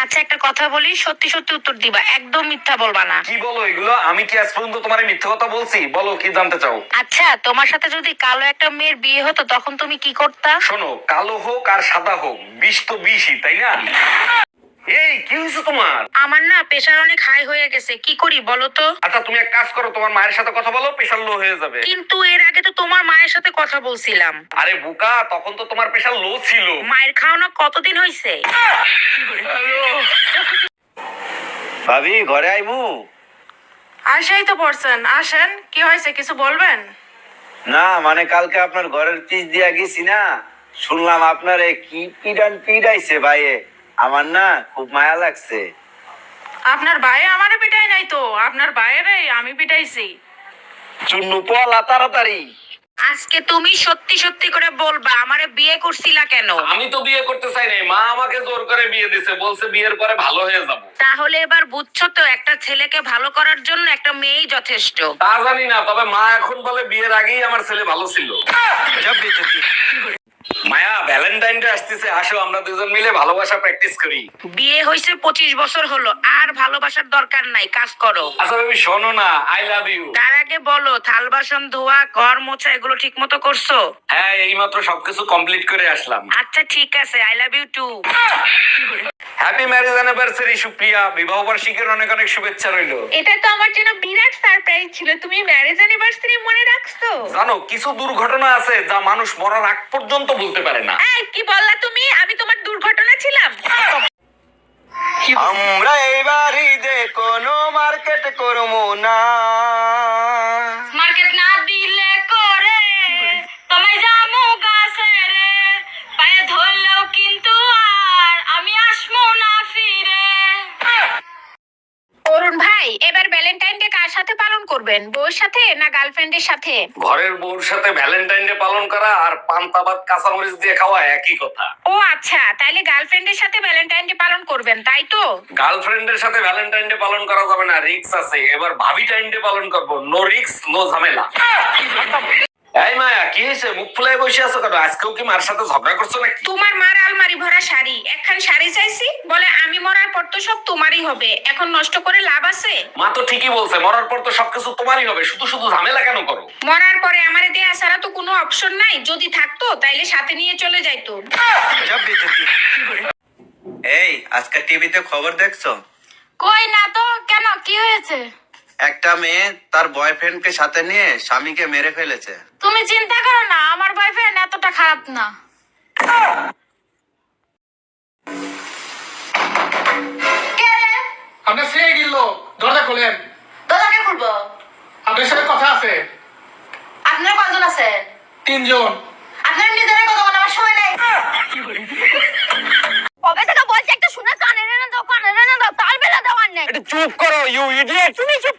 আচ্ছা একটা কথা বলি, সত্যি সত্যি উত্তর দিবা, একদম মিথ্যা বলবা না। কি বলো এগুলো? আমি কি আজ পর্যন্ত তোমার মিথ্যা কথা বলছি? বলো কি জানতে চাও? আচ্ছা তোমার সাথে যদি কালো একটা মেয়ের বিয়ে হতো তখন তুমি কি করতা? শোনো, কালো হোক আর সাদা হোক, বিষ তো বিষই, তাই না? এই কি হয়েছে তোমার? আমার না প্রেশার অনেক হাই হয়ে গেছে, কি করি বলো তো? আচ্ছা তুমি এক কাজ করো, তোমার মায়ের সাথে কথা বলো, প্রেশার লো হয়ে যাবে। কিন্তু এর আগে তো তোমার মায়ের সাথে কথা বলছিলাম। আরে বোকা, তখন তো তোমার প্রেশার লো ছিল। মায়ের খাওয়ানো কতদিন হয়েছে? ভাবি ঘরে আইমু? আসাই তো পড়ছেন, আসেন। কি হয়েছে, কিছু বলবেন? না মানে কালকে আপনার ঘরের পিচ দিয়া গেছি না, শুনলাম আপনারে কি পিড়াইছে ভাইয়ে। আমার না খুব মায়া লাগছে। আপনার ভাই আমারে পিটাই নাই তো, আপনার ভাইয়েরে আমি পিটাইছি। চুন্নু পলা তাড়াতাড়ি। আজকে তুমি সত্যি সত্যি করে বলবা আমারে বিয়ে করছিলা কেন? আমি তো বিয়ে করতে চাই নাই, মা আমাকে জোর করে বিয়ে দিছে, বলছে বিয়ের পরে ভালো হয়ে যাব। তাহলে এবার বুঝছো তো, একটা ছেলেকে ভালো করার জন্য একটা মেয়েই যথেষ্ট। তা জানি না, তবে মা এখন বলে বিয়ের আগেই আমার ছেলে ভালো ছিল। মায়া, ভ্যালেন্টাইন ডে আসতেছে, আসো আমরা দুজন মিলে ভালোবাসা প্র্যাকটিস করি। বিয়ে হয়েছে 25 বছর হলো, আর ভালোবাসার দরকার নাই, কাজ করো। আচ্ছা বেবি শোনো না, আই লাভ ইউ। তার আগে বলো, থাল বাসন ধোয়া, ঘর মোছা এগুলো ঠিক মতো করছো? হ্যাঁ, এইমাত্র সবকিছু কমপ্লিট করে আসলাম। আচ্ছা ঠিক আছে, I love you too. Happy marriage anniversary Supriya, বিবাহ বার্ষিকীর অনেক অনেক শুভেচ্ছা রইলো। এটা তো আমার জন্য বিরাট সারপ্রাইজ ছিল, তুমি ম্যারেজ অ্যানিভার্সারি মনে রাখছো? জানো, কিছু দুর্ঘটনা আছে যা মানুষ মরার আগ পর্যন্ত ভুলতে পারে না। এই কি বললা তুমি? আমি তোমার দুর্ঘটনা ছিলাম? আমরা এইবার ঈদে কোনো মার্কেট করবো না। মার্কেট না দিলে করে তোমায় জামু গাছে রে, পায়ে ধরলেও কিন্তু আর আমি আসমু না ফিরে। অরুণ ভাই, এবার ভ্যালেন্টাইন ডে কার সাথে পালন করবেন? বউর সাথে না গার্লফ্রেন্ডের সাথে? ঘরের বউর সাথে ভ্যালেন্টাইন ডে পালন করা আর পান্তা ভাত কাঁচামরিচ দিয়ে খাওয়া একই কথা। ও আচ্ছা, তাইলে গার্লফ্রেন্ডের সাথে ভ্যালেন্টাইন ডে পালন করবেন, তাই তো? গার্লফ্রেন্ডের সাথে ভ্যালেন্টাইন ডে পালন করা যাবে না, রিস্ক আছে। এবার ভাবি টাইম ডে পালন করবো, নো রিস্ক নো ঝামেলা। এই মায়া, কি হয়েছে? মুখ ফুলাই বসে আছো কেন? আজকেও কি মার সাথে ঝগড়া করছো নাকি? তোমার মার আলমারি ভরা শাড়ি, একখান শাড়ি চাইছি, বলে আমি মরার পর তো সব তোমারই হবে, এখন নষ্ট করে লাভ আছে? মা তো ঠিকই বলছে, মরার পর তো সবকিছু তোমারই হবে, শুধু শুধু ঝামেলা কেন করো? মরার পরে আমারে দেয়া ছাড়া তো কোনো অপশন নাই, যদি থাকতো তাইলে সাথে নিয়ে চলে যাইতো। এই আজকে টিভিতে খবর দেখছো? কই না তো, কেন, কি হয়েছে? একটা মেয়ে তার বয়ফ্রেন্ডকে সাথে নিয়ে স্বামীকে মেরে ফেলেছে। তুমি চিন্তা করো না, আমার বয়ফ্রেন্ড এতটা খারাপ না। আপনার সেই গেল, দরজা খোলেন। দরজাকে খুলবো? আপনার সাথে কথা আছে। আপনারা কয়জন আছেন? 3 জন। আপনার নিজের কথা বলার সময় নেই। কবে থেকে বলছি একটা শুনে কানে না দাও, কানে না দাও, তার বেলা দেওয়ার নেই। চুপ করো ইউ ইডিয়েট। তুমি চুপ